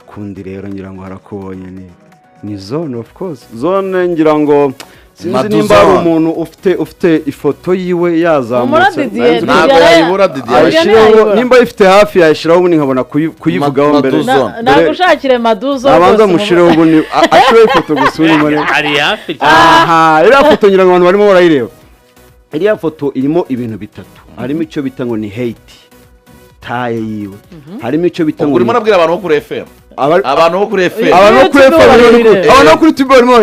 kundi rero ngira ngo harakubonye ni zone of course zone ngira ngo sinzi nimba ari umuntu ufite ifoto yiwe yazamutse ntabwo yayibura Didier nimba ifite hafi yashiraho ubundi nkabona kuyivugaho mbere nagushakire maduzo abanza mushireho ubundi ashiraho ifoto gusura imone ari hafi iriya foto ngira ngo abantu barimo barayireba iriya foto irimo ibintu bitatu harimo icyo bita ngo ni hate taye yiwe harimo icyo bita ngo urimo nabwira abantu bo kuri FM abantu bo kuri FM abantu kuri TV barimo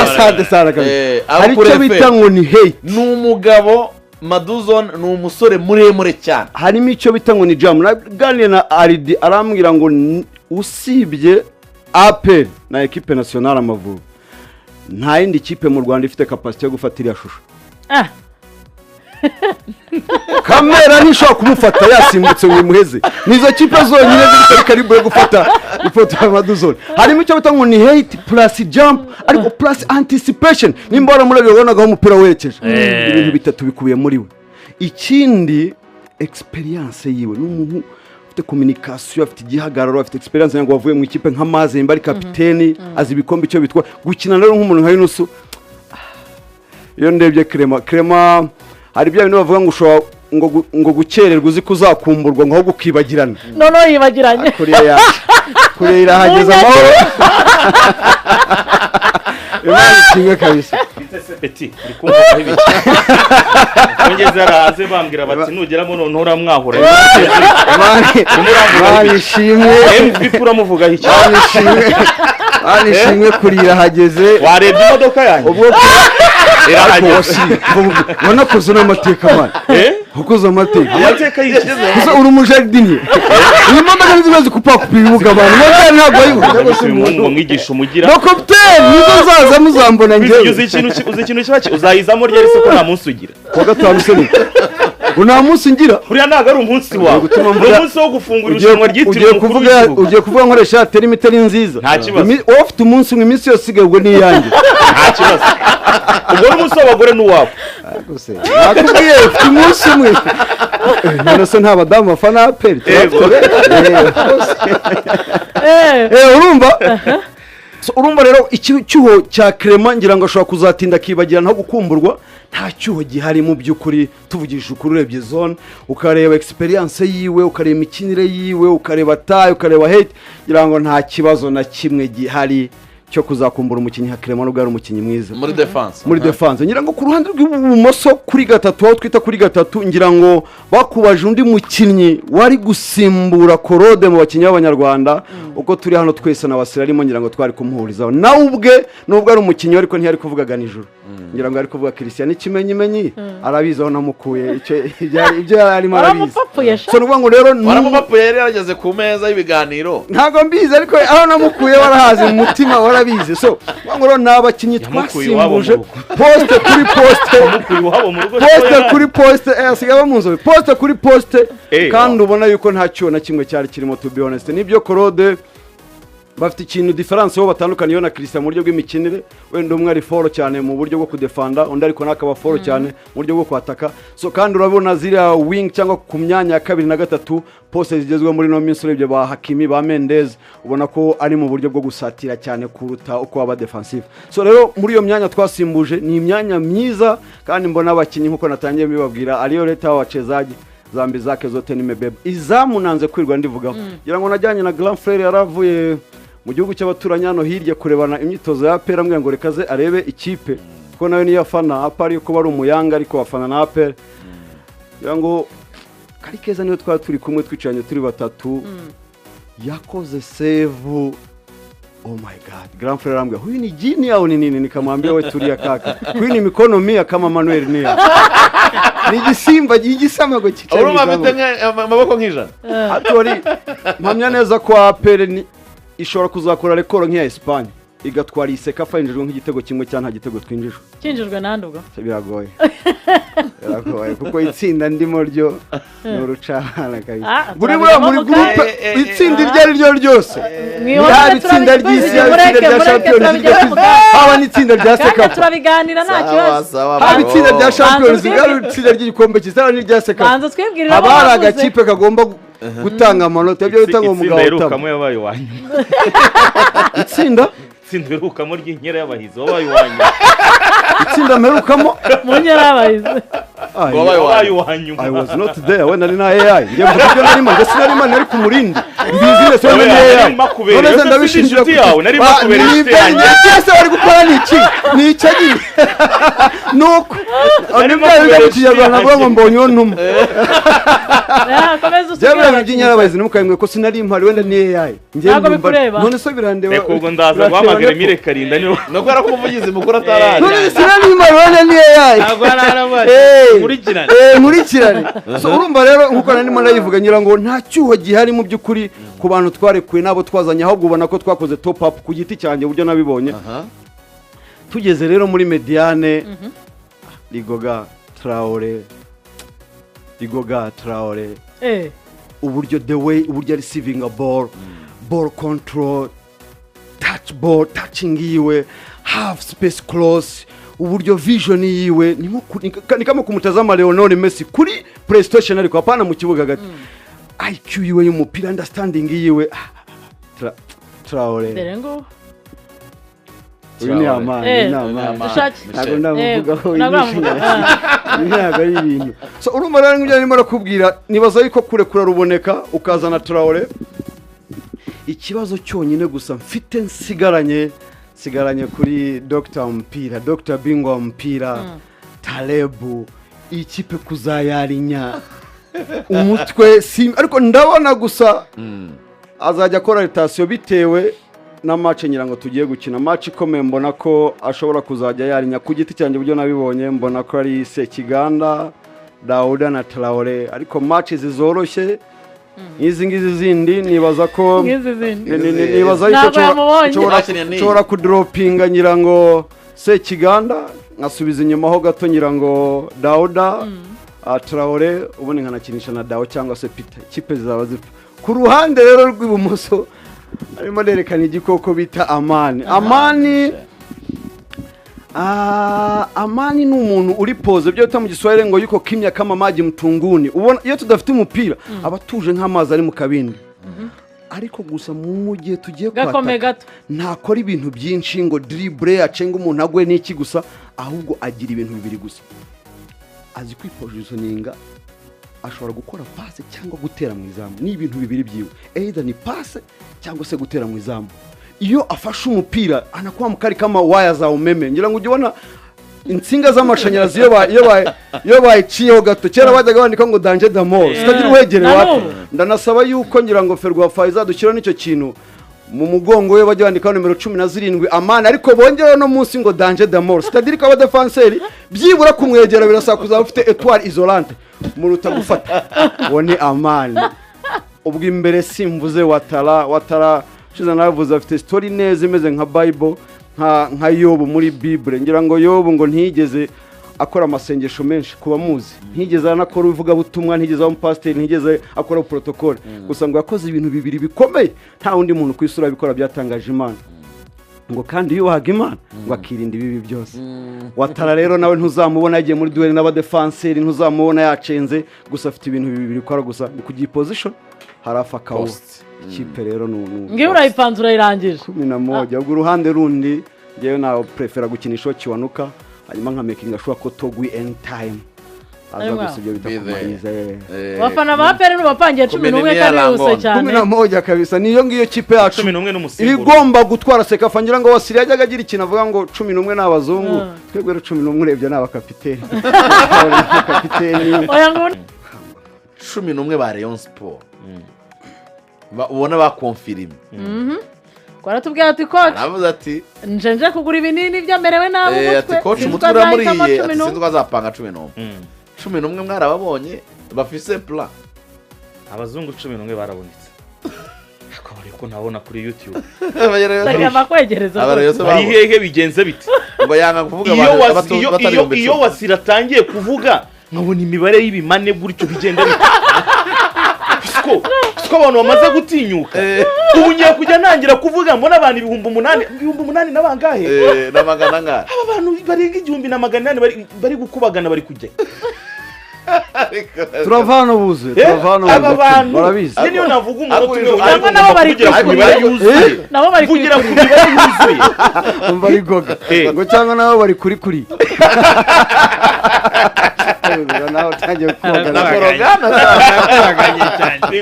asante sana kabisa hari icyo bita ngo ni hate n'umugabo Maduzon ni umusore muremure cyane harimo icyo bita ngo ni jam naganire na Aridi arambwira ngo usibye APR na equipe nationale Amavubi nta yindi kipe mu Rwanda ifite capacity yo gufata iriya shusho kamera nishobora kumufata yasimbutse ngo imuheze nizo kipe zonyine ziri karibu yo gufata ifoto ya Maduzone harimo icyo bita ngo ni hate plus jump ariko plus anticipation nimba waramurabye ubonagaho umupira werekeje ibintu bitatu bikubiye muri we ikindi experience yiwe n'umuntu ufite communication afite igihagararo afite experience yango wavuye mu ikipe nka Maze mbari kapiteni azi ibikombe icyo bitwa gukina rero nk'umuntu nka Yunusu iyo ndebye Crema hari bya bintu bavuga ngo ushobora ngo gukererwa uzi kuzakumburwa ngo aho gukibagirana no yibagiranye kure irahageza amahoro Imana kinga kabisa Petit rikumva ibi ongeza araze bambwira bati nugeramo nonora mwahura Imana shimwe MVP uramuvuga iki Imana shimwe kurira hageze warebye imodoka yanjye ubwo Wana kuzuna amateka man. Hukoza amateka. Amateka yigeze. Kuza uri umujardinier. Uyu mama nzibazi kupakupa ibibuga abantu. None ntabwo yibuka. Mwigisha umugira. No captain nizo zaza muzambona ngewe. Uzi ikintu kibaki uzayizamo ryari soko nta munsi ugira. Kwa gatanu se ni. Una munsi ngira. Uriya ntago ari umunsi wawe. Umunsi wo gufungura irushanwa ryitiriwe ugiye kuvuga nkoresha teri miteri nziza. Nta kibazo. Ofite umunsi mw'iminsi yose igabwe ni yanjye. Nta kibazo. Ubwo umunsi w'abagore n'uwabo. Gose. Nakubwiye ufite umunsi umwe. None se nta badamu bafana aperi. Urumva rero icyuho cya Clement ngira ngo ashobora kuzatinda kibagira nta gukumburwa nta cyuho gihari mu byukuri tuvugisha ukuri urebye zone ukareba experience yiwe ukareba imikinire yiwe ukareba tayo ukareba hate ngira ngo nta kibazo na kimwe gihari cyo kuzakumbura umukinyi nka Clement n'ubwo ari umukinyi mwiza muri defense ngira ngo ku ruhande rw'ibumoso kuri gatatu aho twita kuri gatatu ngira ngo bakubaje undi mukinyi wari gusimbura Korode mu bakinyi b'abanyarwanda uko turi hano twese n'abasira arimo ngira ngo twari kumuhurizaho nawe ubwe nubwo ari umukinyi ariko ntiyari kuvugaga nijoro ngira ngo ari kuvuga Christian ikimenyimenyi arabizaho namukuye ibyo yarimo arabizi so nuvuga ngo rero waramupapuye yari yarageze ku meza y'ibiganiro ntago mbizi ariko aho namukuye warahaze mu mutima warabizi so ngo nabakinyi twasimbuje poste kuri poste poste kuri poste asigaye mu nzobe poste kuri poste kandi ubona yuko nta cyo na kimwe cyari kirimo to be honest nibyo Korode bafite ikintu difference ho batandukanye yo na Christian mu buryo bw'imikinire wenda umwe ari foro cyane mu buryo bwo kudefanda undi ariko nakaba foro cyane mu buryo bwo kwataka so kandi urabona zira wing cyangwa ku myanya ya 2 na 3 poste zigezwe muri no minsi urebye ba Hakimi ba Mendez ubona ko ari mu buryo bwo gusatira cyane kuruta uko aba defensive so rero muri iyo myanya twasimbuje ni imyanya myiza kandi mbona abakinyi nkuko natangiye bibabwira ariyo leta wachezaji zambi zake zote ni mebebe izamunanze kwirwa ndivugaho ngira ngo najyanye na Grand Frère yaravuye mu gihugu cy'abaturanyi hano hirya kurebana imyitozo ya APR ambwira ngo rekaze arebe ikipe ko nayo ni yafana apari yuko bari umuyanga ariko bafana na APR yango kari keza niyo turi kumwe twicanye turi batatu yakoze save oh my god Grand Frère ambwira huyu ni jini au ni nini nikamwambia wewe tulia kaka huyu ni mikono mia kama Manuel Nia ni gisimba gigisamago cyane urumva bite maboko nk'ijana atori mpamya neza ko APR ni ishobora kuzakora rekoro nk'iya Espagne igatwara Cecafa yinjijwe nk'igitego kimwe cyangwa nta gitego twinjijwe kinjijwe nande ubwo biragoye kuko itsinda ndimo ryo n'urucana kabisa buri muri groupe itsinda iryo ari ryo ryose yaba itsinda ry'isi yaba itsinda rya Champions League haba n'itsinda rya Cecafa turabiganira nta kibazo haba itsinda rya Champions League haba itsinda ry'igikombe cy'isara n'irya Cecafa banza twibwirira haba hari agakipe kagomba gutanga amanota ibyo bita ngo mugabo utamo yabaye wanyuma itsinda mperukamo ry'inkera y'abahizi wabaye wanyuma itsinda mperukamo mu nkera y'abahizi wabaye wanyuma I was not there when nari na AI ngiye mvuga narimo ndetse narimo nari ku murindi mbizire so nari AI none ndabishinjira yawe nari makubereye inshuti yanjye cyese bari gukora ni icyagiye nuko arimo y'Ikinyarwanda ngo mbonye ntuma komeza Jabra by'inyarabazi nimukayimwe ko sinari impari wenda ni AI ngiye mba none so birandeba reko ubwo ndaza guhamagara Emile Karinda niyo no kwara ko umuvugizi mukuru ataraje none sinari impari wenda ni AI ntabwo ararabaje nkurikirane so urumva rero nkuko narimo ndayivuga ngira ngo nta cyuho gihari mu by'ukuri ku bantu twarekuye nabo twazanye ahubwo ubona ko twakoze top up ku giti cyanjye uburyo nabibonye tugeze rero muri Mediane Ligoga Traore uburyo the way uburyo receiving a ball control touching yiwe half space close uburyo vision yiwe ni kama kumutazama Lionel Messi kuri PlayStation ariko hapana mu kibuga gati IQ yiwe y'umupira understanding yiwe Traore Derengo ni amani ntabwo ndavuga ko ntabwo ari ibintu so urumva rero ngibyo arimo arakubwira nibaza yuko kurekura ruboneka ukazana Traore ikibazo cyonyine gusa mfite nsigaranye kuri Dr. Bingwa mpira Talebu ikipe kuzayarinya umutwe ariko ndabona gusa azajya akora rotation bitewe na match nyirango tugiye gukina match ikomeye mbona ko ashobora kuzajya yarinya ku giti cyanjye buryo nabibonye mbona ko ari Sekiganda Dauda na Traore ariko match zizoroshye izi ngizi zindi nibaza ko nibaza yuko kudropinga nyirango Sekiganda nkasubiza inyuma ho gato nyirango Dauda Traore ubundi nkanakinisha na Dao cyangwa se Peter kipe zaba zipfa ku ruhande rero rw'ibumoso arimo nerekana igikoko bita Amani ni umuntu uri pose byo bita mu Giswahili ngo yuko kimya kama maji mtunguni ubona iyo tudafite umupira abatuje nk'amazi ari mu kabindi ariko gusa mu gihe tugiye kwata ntakora ibintu byinshi ngo dribble acenga umuntu agwe n'iki gusa ahubwo agira ibintu bibiri gusa azi kwipositioninga ashobora gukora passe cyangwa gutera mu izamu ni ibintu bibiri byiwe either ni passe cyangwa se gutera mu izamu iyo afashe umupira anakuwa mukari kama waya za umeme ngira ngo ujibona insinga z'amashanyarazi iyo bayiciyeho gato kera bajyaga bandika ngo danger d'amour sitagira wegere wapi ndanasaba yuko ngira ngo Ferwafa izadukira n'icyo kintu mu mugongo we bajya bandika numero 17 Amani ariko bongera no munsi ngo danger d'amour sitagira ko abadefenseur byibura kumwegera birasakuza bafite étoile isolante muruta gufata wone Amani ubwo imbere simvuze watara shiza navuze afite story neza imeze nka Bible nka Yobu muri Bible ngira ngo Yobu ngo ntigeze akora amasengesho menshi kuba muzi ntigeze anakora uvuga butumwa ntigeze aba pastor ntigeze akora protocol gusa ngo yakoze ibintu bibiri bikomeye nta wundi muntu kwisura bikora byatangaje Imana ngo kandi yubahaga Imana ngo akirinda ibibi byose watara rero nawe ntuzamubona yagiye muri duel n'abadefenseur ntuzamubona yacenze gusa afite ibintu bibiri bikora gusa ni kugiye position harafa kawo kipe rero ngiye urayipanze urayirangije 11 ubwo uruhande rundi ngewe nawe prefera gukinisha kiwanuka hanyuma nka making ashwa ko Togwi anytime aza gusibyo bitakumaniza bafana ba pere n'ubapangiye 11 kabisa cyane 11 kabisa niyo ngiyo kipe yacu 11 n'umusimbura igomba gutwara Cecafa ngira ngo wasiri yajyaga agira ikintu avuga ngo 11 n'abazungu twebwe 11 urebye n'abakapiteni oya ngo 11 ba Rayon Sport ubona bakonfirime kwaratubwiye ati coach navuze ati njenje kugura ibinini byamerewe nabo mutwe ati coach umutwe uramuriye sinzwa azapanga 11 mwarababonye bafise plan abazungu 11 barabonetse ko ntabona kuri YouTube ndagamba kwegereza ari hehe bigenze bite ngo yanga kuvuga iyo wasiratangiye kuvuga nkabona imibare y'ibimane gutyo bigenda bite siko abantu bamaze gutinyuka ubu ngiye kujya nangira kuvuga mbona abantu 8,000 n'abangahe n'amagana ngahe aba bantu barenga 1,800 bari gukubagana bari kujya turavana ubuze aba bantu barabizi niyo navuga umuntu cyangwa nabo bari nabo bari kugira ku mibare yuzuye bari goga ngo cyangwa nabo bari kuri naho tangiye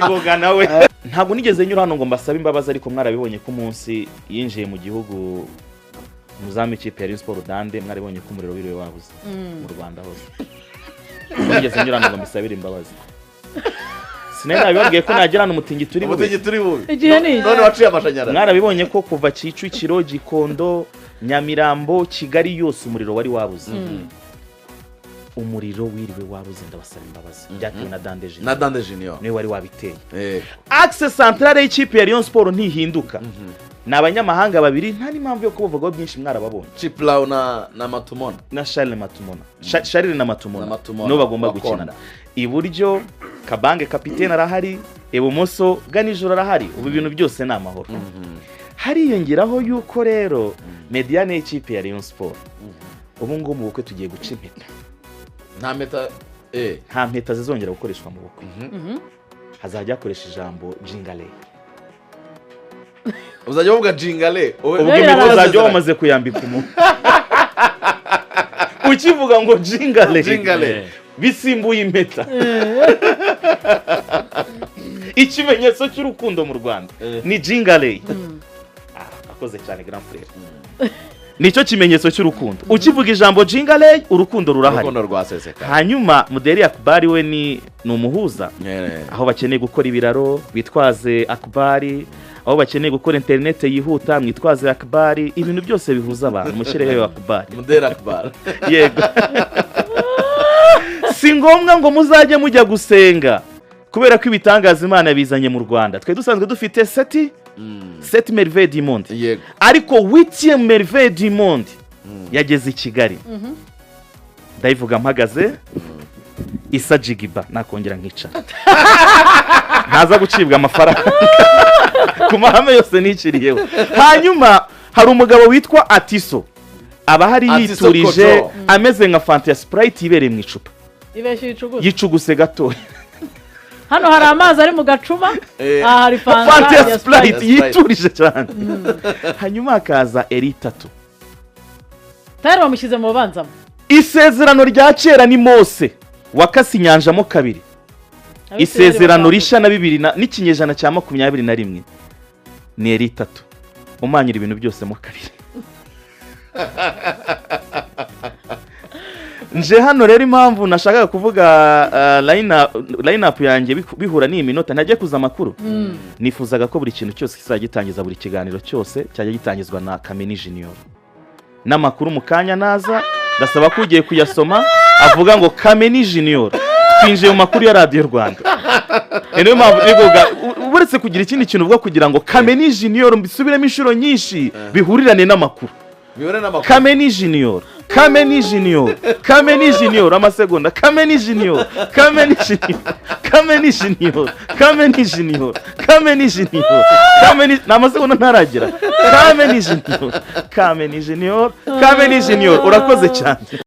koga nawe ntabwo nigeze nyura hano ngo mbasabe imbabazi ariko mwarabibonye ko umunsi yinjiye mu gihugu muzamu ikipe ya Sport Dande mwarabibonye ko umuriro wiriwe wabuze mu Rwanda hose nigeze nyura hano ngo mbisabire imbabazi sinari nabibabwiye ko nagira hano umutingi turi bubi igihe ni none waciye amashanyarazi mwarabibonye ko kuva Kicukiro Gikondo Nyamirambo Kigali yose umuriro wari wabuze umuriro wiriwe wabuze ndabasaba imbabazi byatewe na Dande Junior niwe wari wabiteye axe centrale y'ikipe ya Rayon Sport ntihinduka n'abanyamahanga babiri nta n'impamvu yo kuvuga byinshi mwarababonye Chiplao na Matumona na Charles Matumona Charles na Matumona no bagomba gukina iburyo Kabange kapitene arahari ibumoso Ganijoro arahari ubu ibintu byose ni amahoro hariyongeraho yuko rero mediane y'ikipe ya Rayon Sport ubu ngubu bukwe tugiye guca impeta nta mpeta zizongera gukoreshwa mu bukwe hazajya hakoresha ijambo jingale uzajya uvuga jingale ubwo uzajya wamaze kuyambika umuntu ukivuga ngo jingale bisimbuye impeta ikimenyetso cy'urukundo mu Rwanda ni jingale akoze cyane grand frère nicyo kimenyetso cy'urukundo ukivuga ijambo jingale urukundo rurahari hanyuma Muderi Akbari we ni umuhuza aho bakeneye gukora ibiraro bitwaze Akbari aho bakeneye gukora internet yihuta mwitwaze Akbari ibintu byose bihuza abantu mushireho Akbari Muderi Akbari yego si ngombwa ngo muzajye mujya gusenga kubera ko ibitangaza Imana bizanye mu Rwanda twe dusanzwe dufite Sept merveilles du monde ariko 8e merveille du monde yageze i Kigali ndayivuga mpagaze Isa Jigiba nakongera nkica ntaza gucibwa amafaranga ku mahame yose niciriyeho hanyuma hari umugabo witwa Atiso aba hari yiturije ameze nka Fanta Sprite ibereye mu icupa yicuguse gato hano hari amazi ari mu gacuma hari Fanta Sprite yiturije cyane hanyuma akaza Eritatu tayari bamushyize mu banzamo isezerano rya kera ni Mose wakasi inyanjamo kabiri isezerano risha na 2 n'ikinyejana cya 21 ni Eritatu umanyira ibintu byose mu kabiri nje hano rero impamvu nashakaga kuvuga line up yanjye bihura ni iminota ntajye kuza amakuru nifuzaga ko buri kintu cyose kizagitangiza buri kiganiro cyose cyajya gitangizwa na Kameni Junior n'amakuru mu kanya naza ndasaba ko ugiye kuyasoma avuga ngo Kameni Junior twinjiye mu makuru ya Radio Rwanda niyo mpamvu nigoga uretse kugira ikindi kintu uvuga kugira ngo Kameni Junior mbisubiremo inshuro nyinshi bihurirane n'amakuru Kameni Junior amasegonda Kameni Junior n'amasegonda ntaragira Kameni Junior urakoze cyane.